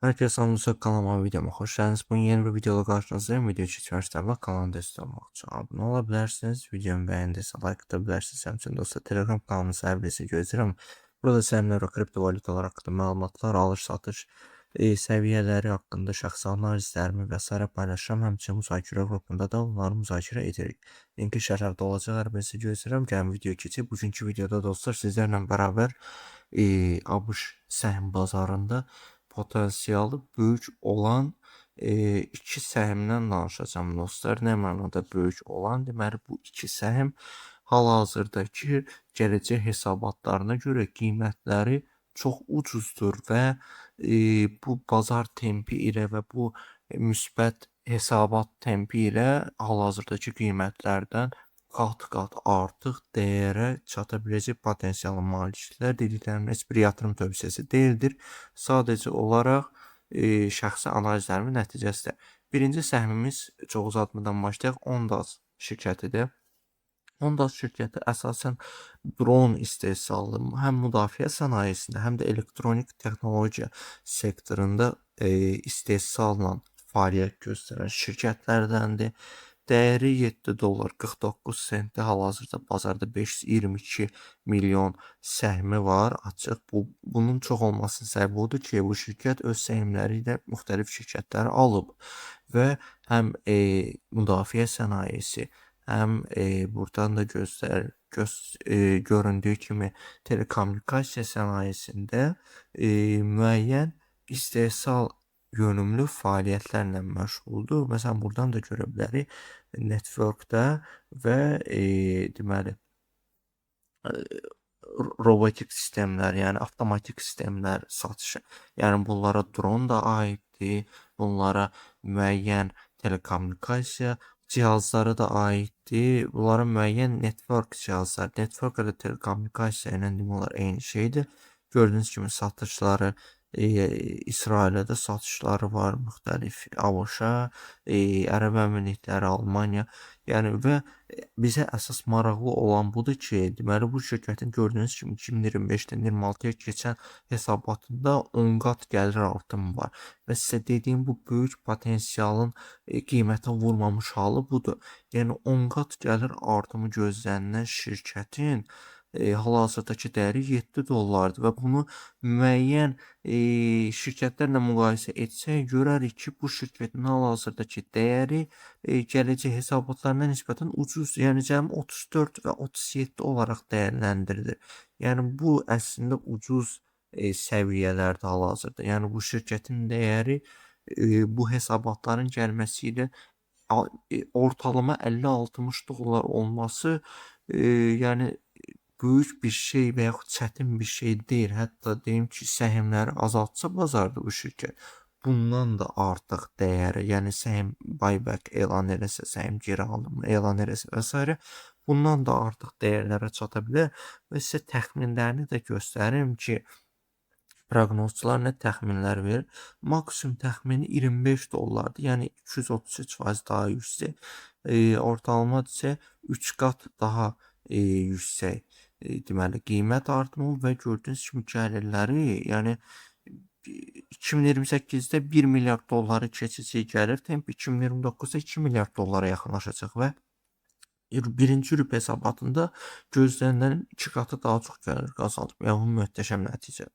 Herkese salamlar, kanalıma videoma hoş geldiniz. Bugün yeni bir videoda karşınızdayım. Video çekiyorsanız kanalıma destek olmak için abone olabilirsiniz. Videomu beğendiyse like atabilirsiniz. Hem dostlar Telegram kanalımın servisini gözlerim. Burada seninle kripto valutalar hakkında məlumatlar, alış satış səviyyələri haqqında şəxsi analizlərimi və s. paylaşacağım. Həmçinin müzakirə qrupunda da onları müzakirə edirik. Linki şərhdə olacaq. Hər birisi gözləyirəm. Gəlin video keçib. Bugünkü videoda dostlar sizlərlə bərabər ABŞ səhm bazarında potansiyalı böyük olan iki səhmdən danışacağım dostlar. Nə mənada böyük olan? Deməli bu iki səhm hal-hazırdakı gələcək hesabatlarına görə qiymətləri çox ucuzdur və bu bazar tempi ilə və bu müsbət hesabat tempi ilə hal-hazırdakı qiymətlərdən qat-qat artıq dəyərə çata biləcək potensialı malikdirlər. Dediklərim heç bir yatırım tövsiyəsi deyildir. Sadəcə olaraq şəxsi analizlərimin nəticəsidir. Birinci səhmimiz çox uzatmadan başlayaq. Ondas şirkətidir. Ondas şirkəti əsasən drone istehsalı, həm müdafiə sənayesində, həm də elektronik texnologiya sektorunda istehsalla fəaliyyət göstərən şirkətlərdəndir. Dəyəri 7 dollar 49 sentdir. Hal-hazırda bazarda 522 milyon səhmi var. Açıq bunun çox olmasının səbəbi odur ki, bu şirkət öz səhmləri ilə müxtəlif şirkətləri alıb və həm müdafiə sənayesi, həm buradan da göründüyü kimi telekommunikasiya sənayesində müəyyən istehsal yönümlü fəaliyyətlərlə məşğuldur. Məsələn, buradan da görə bilərik networkdə və deməli robotik sistemlər, yəni avtomatik sistemlər satışı. Yəni bunlara drone da aiddir, bunlara müəyyən telekommunikasiya cihazları da aiddir. Bunlara müəyyən network cihazlar, network və telekommunikasiya ilə demək olar eyni şeydir. Gördüyünüz kimi satışları İsrailə də satışları var, müxtəlif ABŞ-a, Ərəb Əmirlikləri, Almaniya. Yəni və bizə əsas maraqlı olan budur ki, deməli bu şirkətin gördüyünüz kimi 2025-dən 26-ya keçən hesabatında 10 qat gəlir artımı var. Və sizə dediyim bu böyük potensialın qiymətə vurmamış halı budur. Yəni 10 qat gəlir artımı gözlənilən şirkətin hal-hazırdakı dəyəri 7 dollardır və bunu müəyyən şirkətlərlə müqayisə etsək, görərik ki, bu şirkətin hal-hazırdakı dəyəri gələcək hesabatlarına nisbətən ucuz, yəni cəmi 34 və 37 olaraq dəyərləndirilir. Yəni bu əslində ucuz səviyyələrdə hal-hazırda. Yəni bu şirkətin dəyəri bu hesabatların gəlməsi ilə ortalama 50-60 dollar olması yəni böyük bir şey və yaxud çətin bir şey deyil. Hətta deyim ki, səhmləri azaltsa bazarda bu şirkət bundan da artıq dəyəri, yəni səhm buyback elan eləsə, səhm geri alımını elan eləsə və s. bundan da artıq dəyərlərə çata bilər və sizə təxminlərini də göstərim ki, proqnozçular nə təxminlər verir? Maksimum təxmini 25 dollardır. Yəni 233% daha yüksək. Ortalama isə 3 qat daha yüksək deməli qiymət artımı və gördüyünüz kimi gəlirləri, yəni 2028-də 1 milyard dolları keçəcək gəlir temp 2029-da 2 milyard dollara yaxınlaşacaq və birinci rüb hesabatında gözlənilən 2 qatı daha çox gəlir qazanıb. Yəni bu möhtəşəm nəticə.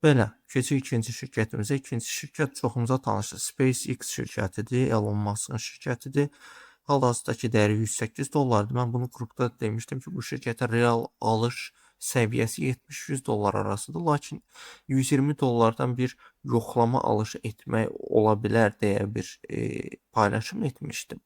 Belə, keçək ikinci şirkətimizə. İkinci şirkət çoxumuza tanışdır. SpaceX şirkətidir, Elon Musk'ın şirkətidir. Hal-hazırdakı dəyəri 108 dollardır. Mən bunu qrupda demişdim ki, bu şirkətə real alış səviyyəsi 70-100 dollar arasıdır. Lakin 120 dollardan bir yoxlama alışı etmək ola bilər deyə bir paylaşım etmişdim.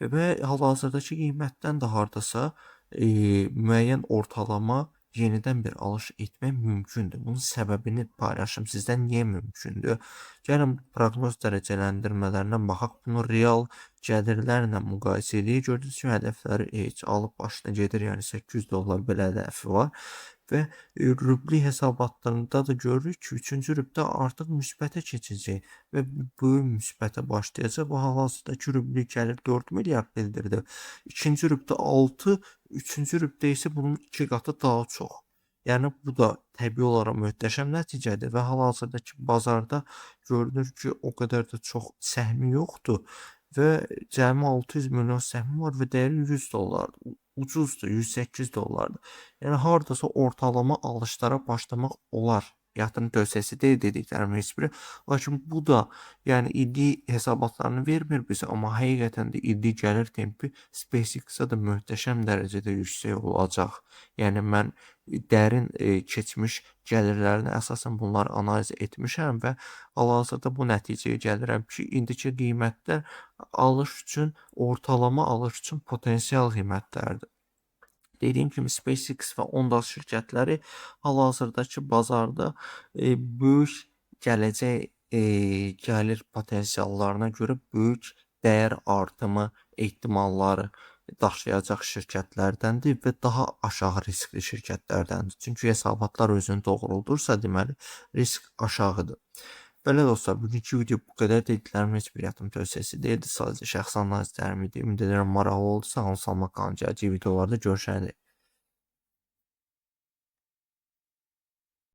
Və hal-hazırdakı qiymətdən də hardasa müəyyən ortalama yenidən bir alış etmək mümkündür. Bunun səbəbini paylaşım sizdən niyə mümkündür? Gəlin proqnoz dərəcələndirmələrindən baxaq. Bunu real gəlirlərlə müqayisə edək. Gördüyünüz kimi hədəfləri heç alıb başına gedir. Yəni 800 dollar belə hədəfi var. Və rubli hesabatlarında da görürük ki, 3-cü rübdə artıq müsbətə keçəcək və böyük müsbətə başlayacaq. Bu hal-hazırdakı rubli gəlir 4 milyard bildirdi. 2-ci rübdə 6, 3-cü rübdə isə bunun 2 qatı daha çox. Yəni bu da təbii olaraq möhtəşəm nəticədir və hal-hazırdakı bazarda görünür ki, o qədər də çox səhmi yoxdur və cəmi 600 milyon səhmi var və dəyəri $100. Ucuzdur, $108. Yəni hardasa ortalama alışlara başlamaq olar. Yatırım tövsiyəsi deyil dediklərim heç biri. Lakin bu da yəni illik hesabatlarını vermir bizə, amma həqiqətən də illik gəlir tempi SpaceX-a da möhtəşəm dərəcədə yüksək olacaq. Yəni mən dərin keçmiş gəlirlərini əsasən bunları analiz etmişəm və hal-hazırda bu nəticəyə gəlirəm ki, indiki qiymətlər alış üçün, ortalama alış üçün potensial qiymətlərdir. Dediyim kimi SpaceX və Ondas şirkətləri hal-hazırdakı bazarda böyük gələcək gəlir potensiallarına görə böyük dəyər artımı ehtimalları daşıyacaq şirkətlərdəndir və daha aşağı riskli şirkətlərdəndir. Çünki hesabatlar özünü doğruldursa, deməli risk aşağıdır. Belə dostlar, bugünkü video bu qədər. Dediklərim heç bir yatırım tövsiyəsi deyildi. Sadəcə şəxsi analizlərim idi. Ümid edirəm maraqlı oldu. Sağ olun, salamat qalın. Gələcək videolarda görüşərik.